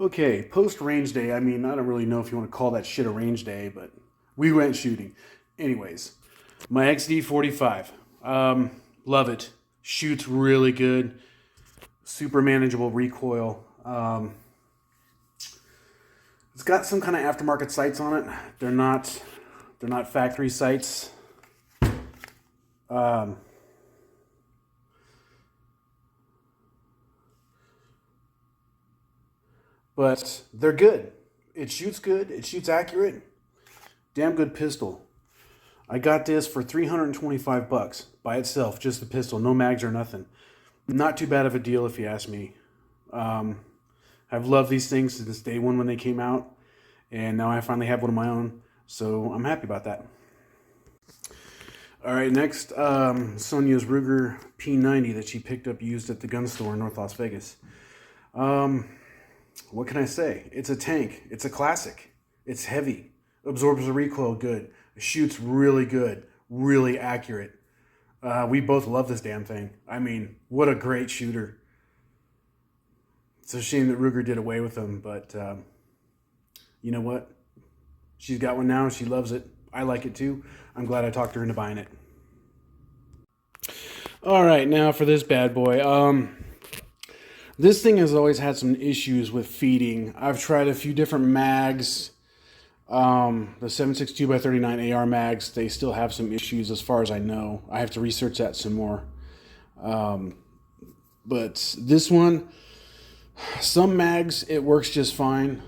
Okay, post range day. I mean, I don't really know if you want to call that shit a range day, but we went shooting. Anyways, my XD45. Love it. Shoots really good. Super manageable recoil. It's got some kind of aftermarket sights on it. They're not factory sights. Um, but they're good. It shoots good. It shoots accurate. Damn good pistol. I got this for 325 bucks by itself, just the pistol, no mags or nothing. Not too bad of a deal if you ask me. Um, I've loved these things since day one when they came out, and now I finally have one of my own, so I'm happy about that. All right, next, Sonia's Ruger P90 that she picked up used at the gun store in North Las Vegas. What can I say? It's a tank. It's a classic. It's heavy. Absorbs the recoil good. Shoots really good. Really accurate. We both love this damn thing. I mean, what a great shooter. It's a shame that Ruger did away with them, but you know what? She's got one now. She loves it. I like it too. I'm glad I talked her into buying it. All right, now for this bad boy. This thing has always had some issues with feeding. I've tried a few different mags. The 7.62x39 AR mags, they still have some issues as far as I know. I have to research that some more. But this one, some mags, it works just fine.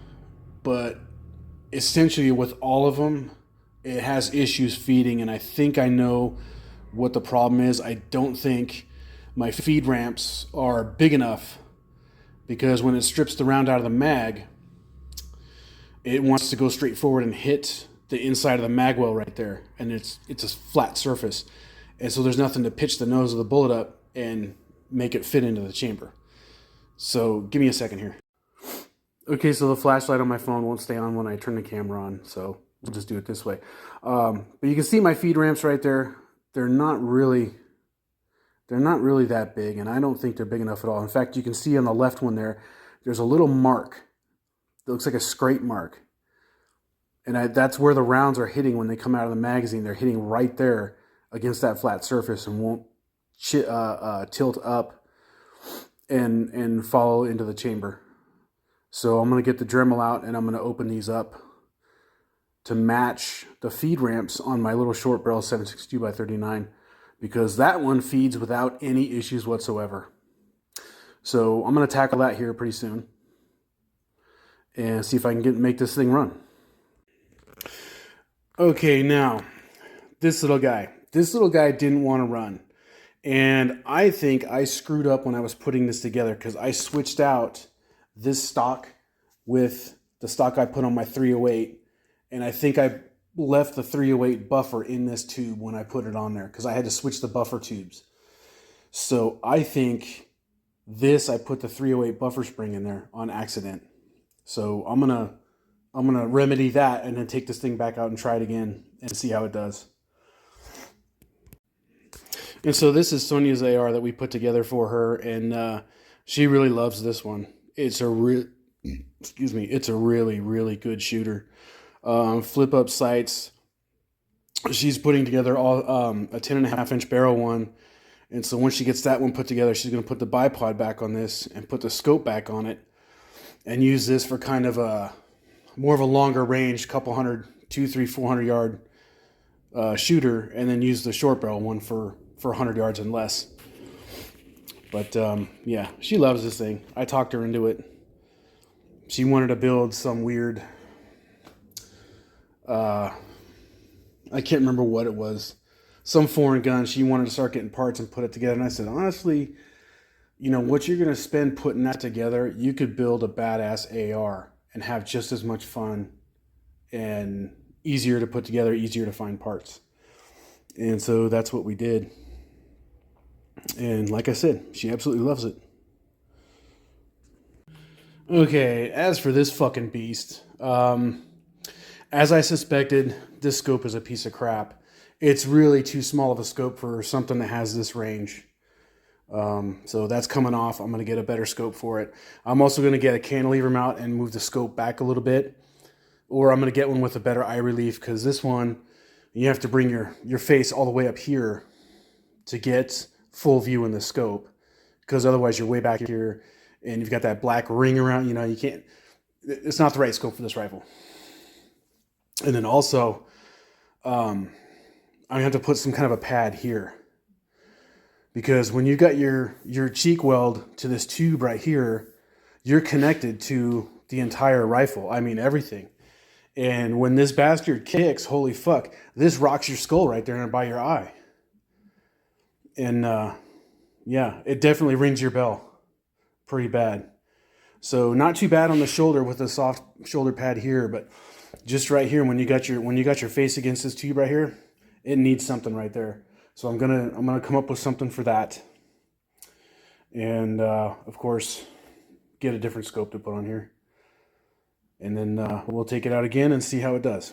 But essentially with all of them, it has issues feeding. And I think I know what the problem is. I don't think my feed ramps are big enough, because when it strips the round out of the mag, it wants to go straight forward and hit the inside of the mag well right there, and it's a flat surface, and so there's nothing to pitch the nose of the bullet up and make it fit into the chamber. So give me a second here. Okay, so the flashlight on my phone won't stay on when I turn the camera on, so we'll just do it this way. But you can see my feed ramps right there. They're not really that big, and I don't think they're big enough at all. In fact, you can see on the left one there's a little mark. It looks like a scrape mark. And that's where the rounds are hitting when they come out of the magazine. They're hitting right there against that flat surface and won't tilt up and follow into the chamber. So I'm going to get the Dremel out and I'm going to open these up to match the feed ramps on my little short barrel 7.62x39, because that one feeds without any issues whatsoever. So I'm going to tackle that here pretty soon and see if I can make this thing run. Okay, now, this little guy. This little guy didn't want to run. And I think I screwed up when I was putting this together, because I switched out this stock with the stock I put on my 308. And I think I left the 308 buffer in this tube when I put it on there, because I had to switch the buffer tubes. So I think I put the 308 buffer spring in there on accident. So I'm gonna remedy that and then take this thing back out and try it again and see how it does. And so this is Sonia's AR that we put together for her, and she really loves this one. It's a it's a really, really good shooter. Flip up sights. She's putting together all a 10.5-inch barrel one. And so once she gets that one put together, she's going to put the bipod back on this and put the scope back on it and use this for kind of a more of a longer range, couple hundred, 400 yard shooter, and then use the short barrel one for 100 yards and less. But yeah, she loves this thing. I talked her into it. She wanted to build some weird, I can't remember what it was, some foreign gun. She wanted to start getting parts and put it together. And I said, honestly, you know, what you're going to spend putting that together, you could build a badass AR and have just as much fun and easier to put together, easier to find parts. And so that's what we did. And like I said, she absolutely loves it. Okay, as for this fucking beast, as I suspected, this scope is a piece of crap. It's really too small of a scope for something that has this range. So that's coming off. I'm going to get a better scope for it. I'm also going to get a cantilever mount and move the scope back a little bit. Or I'm going to get one with a better eye relief, because this one, you have to bring your face all the way up here to get full view in the scope, because otherwise you're way back here and you've got that black ring around, you can't, it's not the right scope for this rifle. And then also, I'm going to have to put some kind of a pad here, because when you've got your cheek weld to this tube right here, you're connected to the entire rifle. I mean, everything. And when this bastard kicks, holy fuck, this rocks your skull right there and by your eye. And yeah, it definitely rings your bell pretty bad. So not too bad on the shoulder with a soft shoulder pad here, but just right here, when you got your face against this tube right here, it needs something right there. So I'm gonna come up with something for that, and of course get a different scope to put on here, and then we'll take it out again and see how it does.